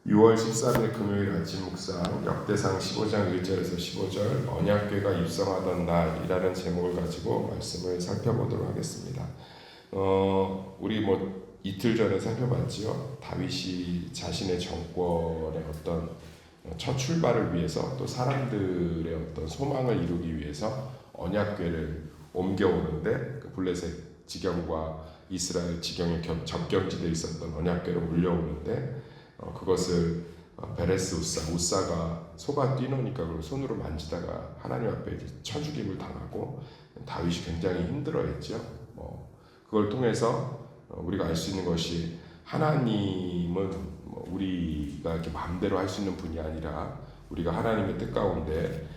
6월 13일 금요일 아침 묵상 역대상 15장 1절에서 15절 언약궤가 입성하던 날이라는 제목을 가지고 말씀을 살펴보도록 하겠습니다. 우리 이틀 전에 살펴봤지요. 다윗이 자신의 정권의 어떤 첫 출발을 위해서 또 사람들의 어떤 소망을 이루기 위해서 언약궤를 옮겨오는데 그 블레셋 지경과 이스라엘 지경의 접경지대에 있었던 언약궤로 물려오는데 그것을 베레스 우사가 소가 뛰노니까 그걸 손으로 만지다가 하나님 앞에 쳐죽임을 당하고 다윗이 굉장히 힘들어했죠. 그걸 통해서 우리가 알 수 있는 것이 하나님은 우리가 이렇게 마음대로 할 수 있는 분이 아니라 우리가 하나님의 뜻 가운데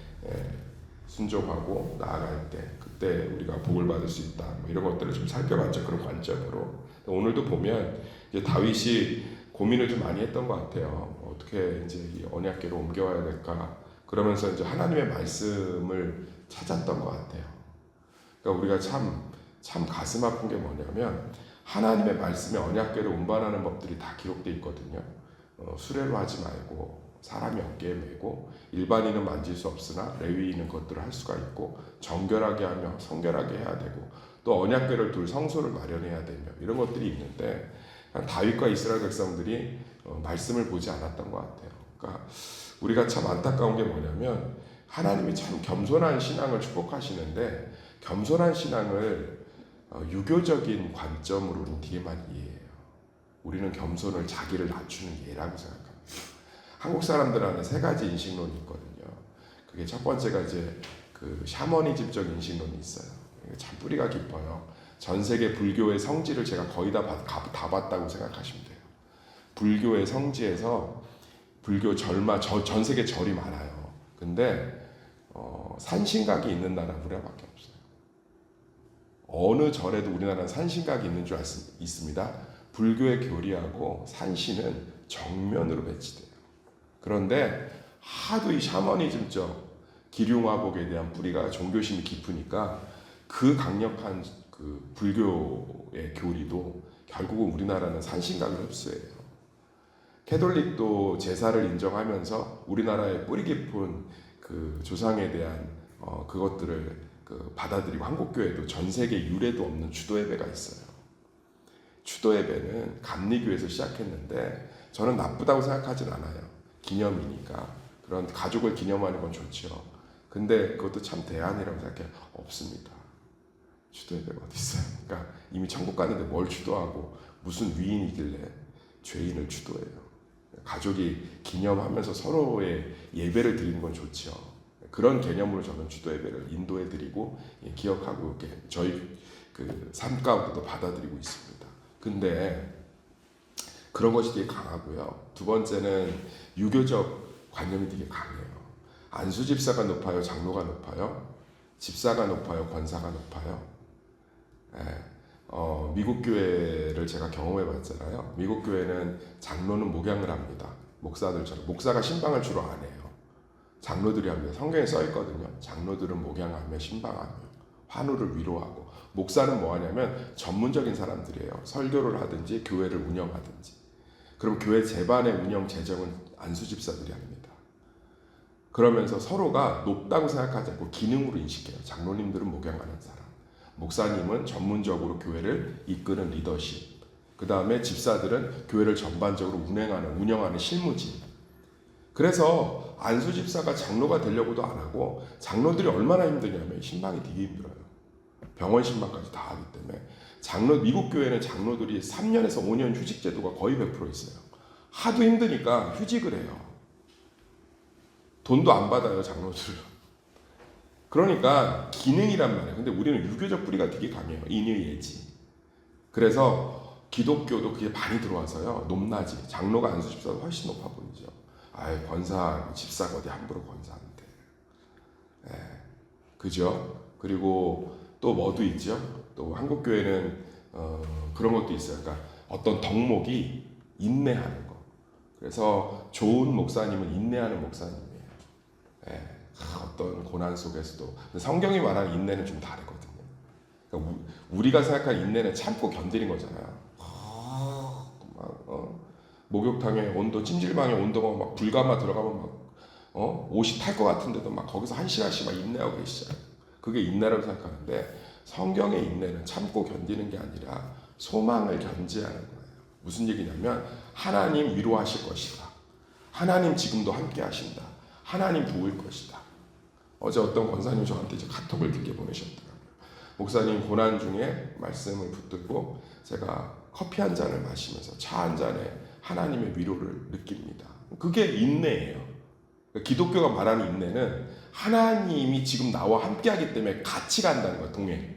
순종하고 나아갈 때 그때 우리가 복을 받을 수 있다. 이런 것들을 좀 살펴봤죠. 그런 관점으로. 오늘도 보면 이제 다윗이 고민을 좀 많이 했던 것 같아요. 어떻게 이제 이 언약궤로 옮겨와야 될까? 그러면서 이제 하나님의 말씀을 찾았던 것 같아요. 그러니까 우리가 참 가슴 아픈 게 뭐냐면 하나님의 말씀에 언약궤를 운반하는 법들이 다 기록되어 있거든요. 수레로 하지 말고 사람이 어깨에 메고 일반인은 만질 수 없으나 레위인은 그것들을 할 수가 있고 정결하게 하며 성결하게 해야 되고 또 언약궤를 둘 성소를 마련해야 되며 이런 것들이 있는데 다윗과 이스라엘 백성들이 말씀을 보지 않았던 것 같아요. 그러니까 우리가 참 안타까운 게 뭐냐면 하나님이 참 겸손한 신앙을 축복하시는데 겸손한 신앙을 유교적인 관점으로 우리는 되게 많이 이해해요. 우리는 겸손을 자기를 낮추는 예라고 생각합니다. 한국 사람들 안에 세 가지 인식론이 있거든요. 그게 첫 번째가 이제 그 샤머니즘적 인식론이 있어요. 참 뿌리가 깊어요. 전 세계 불교의 성지를 제가 거의 다 봤다고 생각하시면 돼요. 불교의 성지에서 불교 전 세계 절이 많아요. 근데 산신각이 있는 나라 우리나라밖에 없어요. 어느 절에도 우리나라는 산신각이 있는 줄 있습니다. 불교의 교리하고 산신은 정면으로 배치돼요. 그런데 하도 이 샤머니즘적 기륭화복에 대한 뿌리가 종교심이 깊으니까 그 강력한 그 불교의 교리도 결국은 우리나라는 산신각을 흡수해요. 캐톨릭도 제사를 인정하면서 우리나라의 뿌리 깊은 그 조상에 대한 그것들을 받아들이고 한국교회도 전 세계 유례도 없는 추도 예배가 있어요. 추도 예배는 감리교에서 시작했는데 저는 나쁘다고 생각하진 않아요. 기념이니까 그런 가족을 기념하는 건 좋죠. 근데 그것도 참 대안이라고 생각해요. 없습니다. 추도 예배가 어디 있어요? 그러니까 이미 천국 가는데 뭘 추도하고 무슨 위인이길래 죄인을 추도해요. 가족이 기념하면서 서로의 예배를 드리는 건 좋죠. 그런 개념으로 저는 추도 예배를 인도해 드리고 기억하고 이렇게 저희 그 삶 가운데도 받아들이고 있습니다. 근데 그런 것이 되게 강하고요. 두 번째는 유교적 관념이 되게 강해요. 안수 집사가 높아요, 장로가 높아요, 집사가 높아요, 권사가 높아요. 미국 교회를 제가 경험해 봤잖아요. 미국 교회는 장로는 목양을 합니다. 목사들처럼. 목사가 신방을 주로 안 해요. 장로들이 합니다. 성경에 써 있거든요. 장로들은 목양하며 신방하며 환우를 위로하고. 목사는 뭐 하냐면 전문적인 사람들이에요. 설교를 하든지 교회를 운영하든지. 그럼 교회 재반의 운영 재정은 안수 집사들이 합니다. 그러면서 서로가 높다고 생각하지 않고 기능으로 인식해요. 장로님들은 목양하는 사람. 목사님은 전문적으로 교회를 이끄는 리더십. 그 다음에 집사들은 교회를 전반적으로 운영하는 실무진. 그래서 안수 집사가 장로가 되려고도 안 하고 장로들이 얼마나 힘드냐면 신방이 되게 힘들어요. 병원 신방까지 다 하기 때문에 미국 교회는 장로들이 3년에서 5년 휴직 제도가 거의 100% 있어요. 하도 힘드니까 휴직을 해요. 돈도 안 받아요, 장로들은. 그러니까 기능이란 말이에요. 근데 우리는 유교적 뿌리가 되게 강해요. 인의예지. 그래서 기독교도 그게 많이 들어와서요. 높낮이. 장로가 안수 집사도 훨씬 높아 보이죠. 권사, 집사가 어디 함부로 권사한테. 그죠? 그리고 또 뭐도 있죠? 또 한국교회는 그런 것도 있어요. 그러니까 어떤 덕목이 인내하는 거. 그래서 좋은 목사님은 인내하는 목사님이에요. 어떤 고난 속에서도 성경이 말하는 인내는 좀 다르거든요. 그러니까 우리가 생각하는 인내는 참고 견디는 거잖아요. 목욕탕에 온도, 찜질방에 온도가 막 불가마 들어가면 막 옷이 탈 것 같은데도 막 거기서 1시간씩 막 인내하고 계시잖아요. 그게 인내라고 생각하는데 성경의 인내는 참고 견디는 게 아니라 소망을 견지하는 거예요. 무슨 얘기냐면 하나님 위로하실 것이다. 하나님 지금도 함께 하신다. 하나님 도울 것이다. 어제 어떤 권사님이 저한테 이제 카톡을 길게 보내셨더라고요. 목사님 고난 중에 말씀을 붙들고 제가 커피 한 잔을 마시면서 차 한 잔에 하나님의 위로를 느낍니다. 그게 인내예요. 기독교가 말하는 인내는 하나님이 지금 나와 함께하기 때문에 같이 간다는 거예요. 동행.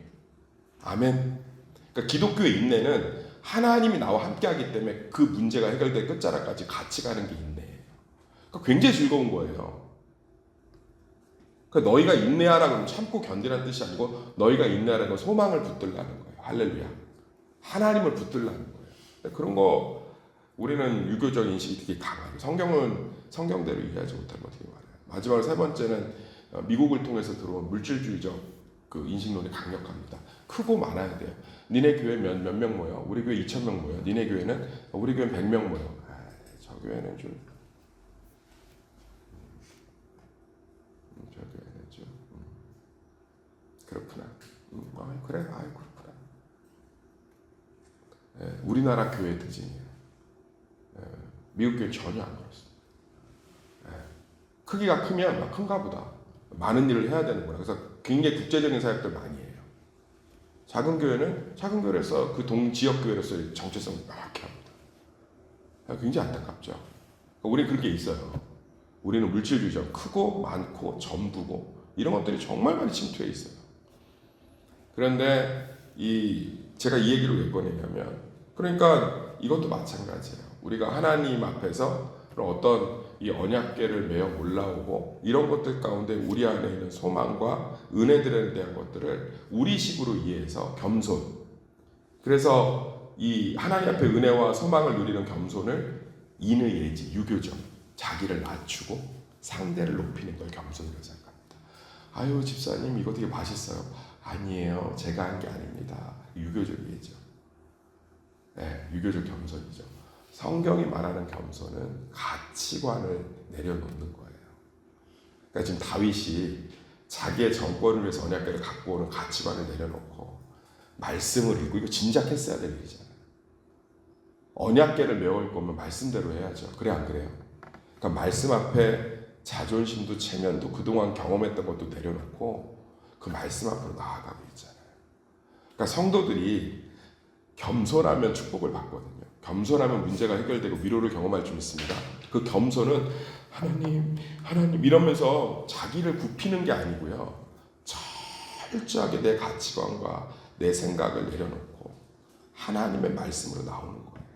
아멘. 그러니까 기독교의 인내는 하나님이 나와 함께하기 때문에 그 문제가 해결될 끝자락까지 같이 가는 게 인내예요. 그러니까 굉장히 즐거운 거예요. 그러니까 너희가 인내하라 그러면 참고 견디라는 뜻이 아니고 너희가 인내하라는 건 소망을 붙들라는 거예요. 할렐루야. 하나님을 붙들라는 거예요. 그런 거 우리는 유교적 인식이 되게 강하죠. 성경은 성경대로 이해하지 못하면 어떻게 말해요. 마지막으로 세 번째는 미국을 통해서 들어온 물질주의적 그 인식론이 강력합니다. 크고 많아야 돼요. 니네 교회 몇 명 모여? 우리 교회 2,000명 모여. 니네 교회는? 우리 교회 100명 모여. 저 교회는 좀 저 교회는 좀 그렇구나. 그래. 그렇구나. 우리나라 교회 특징이에요. 미국 교회 전혀 안 그렇습니다. 크기가 크면 큰가 보다. 많은 일을 해야 되는구나. 그래서 굉장히 국제적인 사역들 많이 해요. 작은 교회는 작은 교회에서 그 지역 교회로서의 정체성을 명확히 합니다. 굉장히 안타깝죠. 우리 그렇게 있어요. 우리는 물질주의적, 크고 많고 전부고 이런 것들이 정말 많이 침투해 있어요. 그런데 제가 이 얘기를 왜 꺼내냐면 그러니까 이것도 마찬가지예요. 우리가 하나님 앞에서 어떤 이 언약궤를 메어 올라오고 이런 것들 가운데 우리 안에 있는 소망과 은혜들에 대한 것들을 우리식으로 이해해서 겸손. 그래서 이 하나님 앞에 은혜와 소망을 누리는 겸손을 인의예지, 유교적, 자기를 낮추고 상대를 높이는 걸 겸손이라고 생각합니다. 아유 집사님 이거 되게 맛있어요. 아니에요. 제가 한 게 아닙니다. 유교적 이해죠. 유교적 겸손이죠. 성경이 말하는 겸손은 가치관을 내려놓는 거예요. 그러니까 지금 다윗이 자기의 정권을 위해서 언약궤를 갖고 오는 가치관을 내려놓고 말씀을 읽고 이거 진작했어야 될 일이잖아요. 언약궤를 메워올 거면 말씀대로 해야죠. 그래 안 그래요? 그러니까 말씀 앞에 자존심도 체면도 그동안 경험했던 것도 내려놓고 그 말씀 앞으로 나아가고 있잖아요. 그러니까 성도들이 겸손하면 축복을 받거든요. 겸손하면 문제가 해결되고 위로를 경험할 줄 믿습니다. 그 겸손은 하나님 이러면서 자기를 굽히는 게 아니고요. 철저하게 내 가치관과 내 생각을 내려놓고 하나님의 말씀으로 나오는 거예요.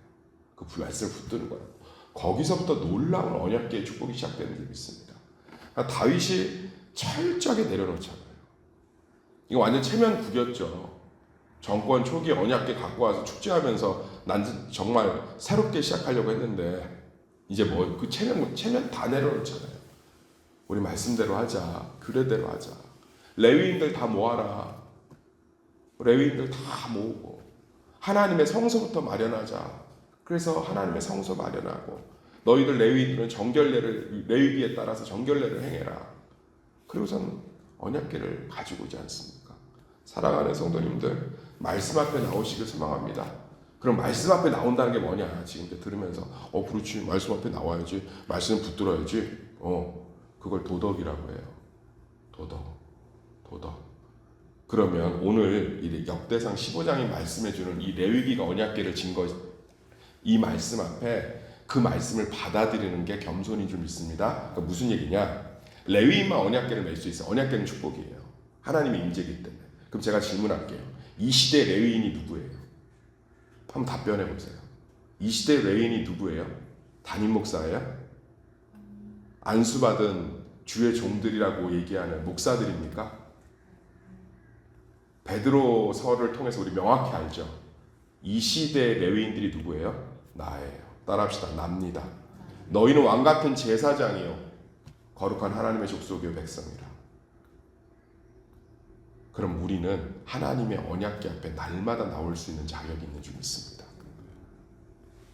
그 말씀을 붙드는 거예요. 거기서부터 놀라운 언약궤의 축복이 시작되는 줄 믿습니다. 그러니까 다윗이 철저하게 내려놓잖아요. 이거 완전 체면 구겼죠. 정권 초기에 언약궤 갖고 와서 축제하면서 난 정말 새롭게 시작하려고 했는데 이제 그 체면 다 내려놓잖아요. 우리 말씀대로 하자. 규례대로 하자. 레위인들 다 모아라. 레위인들 다 모으고 하나님의 성소부터 마련하자. 그래서 하나님의 성소 마련하고 너희들 레위인들은 정결례를 레위기에 따라서 정결례를 행해라. 그리고선 언약궤를 가지고 오지 않습니까? 사랑하는 성도님들 말씀 앞에 나오시길 소망합니다. 그럼 말씀 앞에 나온다는 게 뭐냐? 지금 이제 들으면서 그렇지 말씀 앞에 나와야지 말씀 붙들어야지. 그걸 도덕이라고 해요. 도덕. 그러면 오늘 이 역대상 15장이 말씀해주는 이 레위기가 언약궤를 진 것, 이 말씀 앞에 그 말씀을 받아들이는 게 겸손인 줄 믿습니다. 그러니까 무슨 얘기냐? 레위인만 언약궤를 맬 수 있어요. 언약궤는 축복이에요. 하나님의 임재이기 때문에. 그럼 제가 질문할게요. 이 시대 레위인이 누구예요? 한번 답변해 보세요. 이 시대 레위인이 누구예요? 담임 목사예요? 안수받은 주의 종들이라고 얘기하는 목사들입니까? 베드로서를 통해서 우리 명확히 알죠. 이 시대 레위인들이 누구예요? 나예요. 따라합시다. 납니다. 너희는 왕같은 제사장이요 거룩한 하나님의 족속의 백성이라. 그럼 우리는 하나님의 언약궤 앞에 날마다 나올 수 있는 자격이 있는 줄 믿습니다.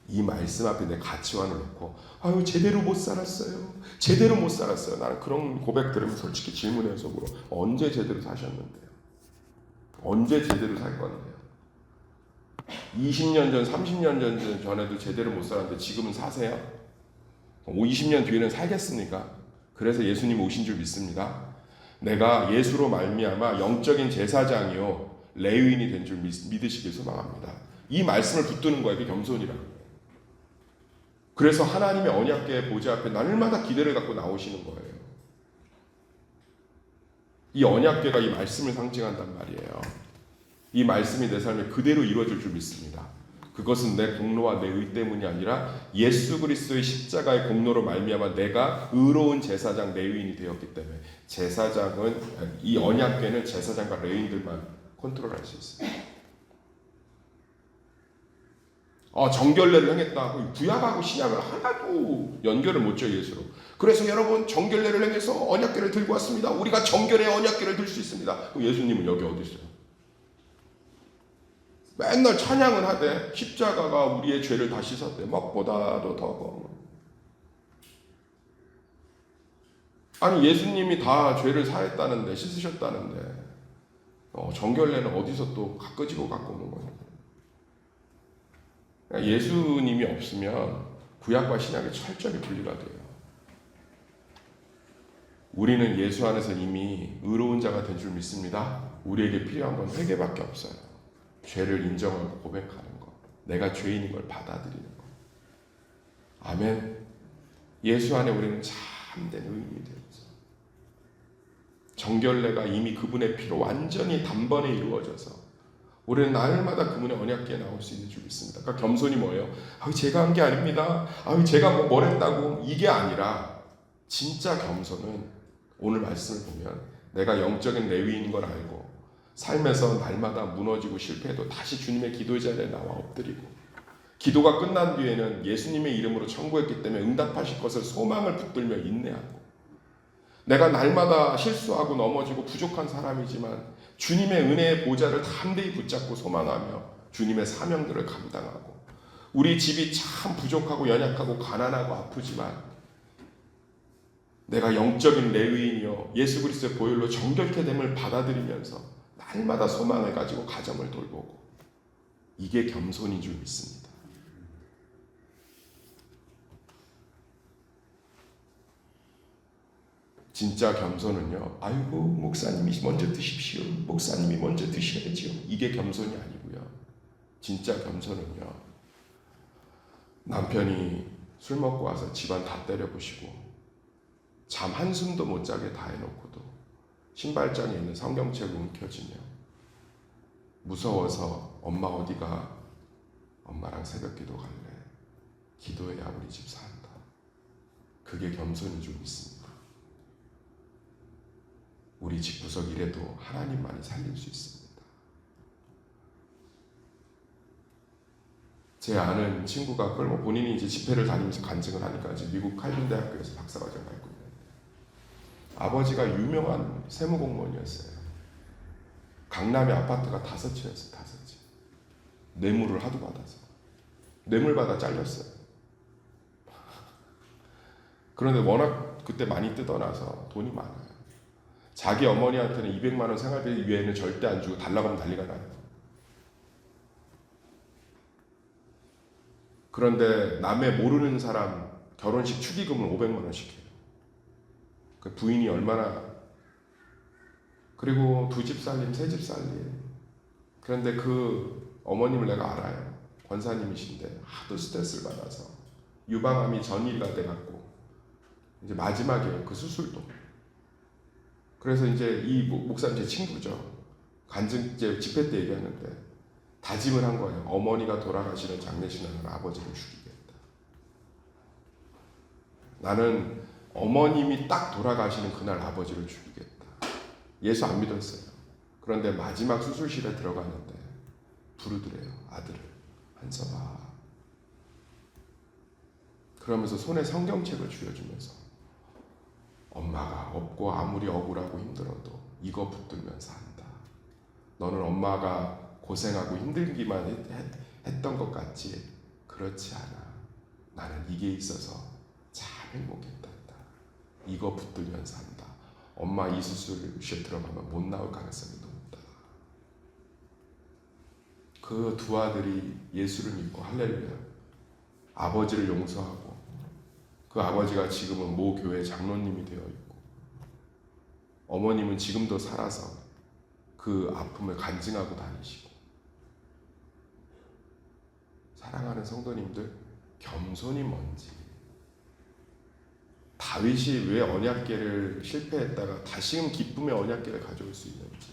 이 말씀 앞에 내 가치관을 놓고 아유 제대로 못 살았어요. 제대로 못 살았어요. 나는 그런 고백 들으면 솔직히 질문해요 속으로. 언제 제대로 사셨는데요? 언제 제대로 살 건데요? 20년 전, 30년 전에도 제대로 못 살았는데 지금은 사세요? 20년 뒤에는 살겠습니까? 그래서 예수님 오신 줄 믿습니다. 내가 예수로 말미암아 영적인 제사장이요 레위인이 된 줄 믿으시길 소망합니다. 이 말씀을 붙드는 거예요. 이게 겸손이라는 거예요. 그래서 하나님의 언약궤의 보좌 앞에 날마다 기대를 갖고 나오시는 거예요. 이 언약궤가 이 말씀을 상징한단 말이에요. 이 말씀이 내 삶에 그대로 이루어질 줄 믿습니다. 그것은 내 공로와 내 의 때문이 아니라 예수 그리스도의 십자가의 공로로 말미암아 내가 의로운 제사장 레위인이 되었기 때문에 제사장은 이 언약궤는 제사장과 레위인들만 컨트롤할 수 있어요. 정결례를 행했다. 구약하고 신약을 하나도 연결을 못 줘 예수로. 그래서 여러분 정결례를 행해서 언약궤를 들고 왔습니다. 우리가 정결의 언약궤를 들 수 있습니다. 그럼 예수님은 여기 어디 있어요? 맨날 찬양은 하되 십자가가 우리의 죄를 다 씻었대. 먹보다도 더 검은. 아니 예수님이 다 죄를 사했다는데 씻으셨다는데 정결례는 어디서 또 끄지고 갖고 오는 거예요? 그러니까 예수님이 없으면 구약과 신약이 철저히 분리가 돼요. 우리는 예수 안에서 이미 의로운 자가 된 줄 믿습니다. 우리에게 필요한 건 회개밖에 없어요. 죄를 인정하고 고백하는 것, 내가 죄인인 걸 받아들이는 것. 아멘. 예수 안에 우리는 참된 의인이 되었어. 정결례가 이미 그분의 피로 완전히 단번에 이루어져서 우리는 날마다 그분의 언약궤에 나올 수 있는 줄 믿습니다. 그러니까 겸손이 뭐예요? 제가 한 게 아닙니다. 제가 뭘 했다고 이게 아니라 진짜 겸손은 오늘 말씀을 보면 내가 영적인 레위인 걸 알고 삶에서 날마다 무너지고 실패해도 다시 주님의 기도 자리에 나와 엎드리고 기도가 끝난 뒤에는 예수님의 이름으로 청구했기 때문에 응답하실 것을 소망을 붙들며 인내하고 내가 날마다 실수하고 넘어지고 부족한 사람이지만 주님의 은혜의 보좌를 담대히 붙잡고 소망하며 주님의 사명들을 감당하고 우리 집이 참 부족하고 연약하고 가난하고 아프지만 내가 영적인 레위인이요 예수 그리스도의 보혈로 정결케 됨을 받아들이면서 날마다 소망을 가지고 가정을 돌보고 이게 겸손인 줄 믿습니다. 진짜 겸손은요. 아이고 목사님이 먼저 드십시오. 목사님이 먼저 드셔야지요. 이게 겸손이 아니고요. 진짜 겸손은요. 남편이 술 먹고 와서 집안 다 때려부시고 잠 한숨도 못 자게 다 해놓고도 신발장에 있는 성경책을 움켜쥐며 무서워서 엄마 어디가? 엄마랑 새벽기도 갈래. 기도해야 우리 집 산다. 그게 겸손인 줄 믿습니다. 우리 집구석 일에도 하나님만이 살릴 수 있습니다. 제 아는 친구가 그걸 본인이 이제 집회를 다니면서 간증을 하니까 이제 미국 칼빈 대학교에서 박사과정 밟고 있는데 아버지가 유명한 세무공무원이었어요. 강남에 아파트가 5채였어요. 5채. 뇌물을 하도 받아서 뇌물 받아 잘렸어요. 그런데 워낙 그때 많이 뜯어놔서 돈이 많아요. 자기 어머니한테는 200만 원 생활비 외에는 절대 안 주고 달라고 하면 난리가 나요. 그런데 남의 모르는 사람 결혼식 축의금을 500만 원씩 해요. 그 부인이 얼마나 그리고 2집 살림, 3집 살림. 그런데 그 어머님을 내가 알아요. 권사님이신데 하도 스트레스를 받아서 유방암이 전이가 돼갖고 이제 마지막이에요. 그 수술도. 그래서 이제 이 목사님 제 친구죠. 간증제 집회 때 얘기하는데 다짐을 한 거예요. 어머니가 돌아가시는 장례식날은 아버지를 죽이겠다. 나는 어머님이 딱 돌아가시는 그날 아버지를 죽이겠다. 예수 안 믿었어요. 그런데 마지막 수술실에 들어가는데 부르더래요. 아들을. 한서봐. 그러면서 손에 성경책을 쥐어주면서 엄마가 없고 아무리 억울하고 힘들어도 이거 붙들면서 한다. 너는 엄마가 고생하고 힘들기만 했던 것 같지? 그렇지 않아. 나는 이게 있어서 참 행복했단다. 이거 붙들면서 한다. 엄마 이 수술실에 들어가면 못 나올 가능성이 높다. 그 두 아들이 예수를 믿고 할렐루야 아버지를 용서하고 그 아버지가 지금은 모 교회 장로님이 되어 있고 어머님은 지금도 살아서 그 아픔을 간증하고 다니시고 사랑하는 성도님들 겸손이 뭔지 다윗이 왜 언약궤를 실패했다가 다시금 기쁨의 언약궤를 가져올 수 있는지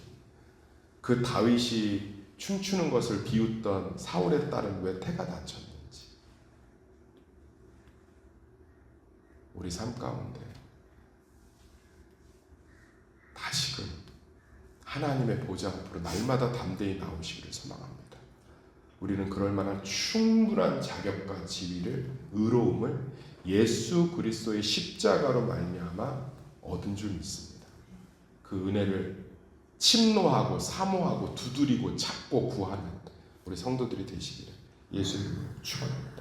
그 다윗이 춤추는 것을 비웃던 사울의 딸은 왜 태가 다쳤는지 우리 삶 가운데 다시금 하나님의 보좌 앞으로 날마다 담대히 나오시기를 소망합니다. 우리는 그럴 만한 충분한 자격과 지위를 의로움을 예수 그리스도의 십자가로 말미암아 얻은 줄 믿습니다. 그 은혜를 침노하고 사모하고 두드리고 찾고 구하는 우리 성도들이 되시기를 예수 이름으로 축원합니다.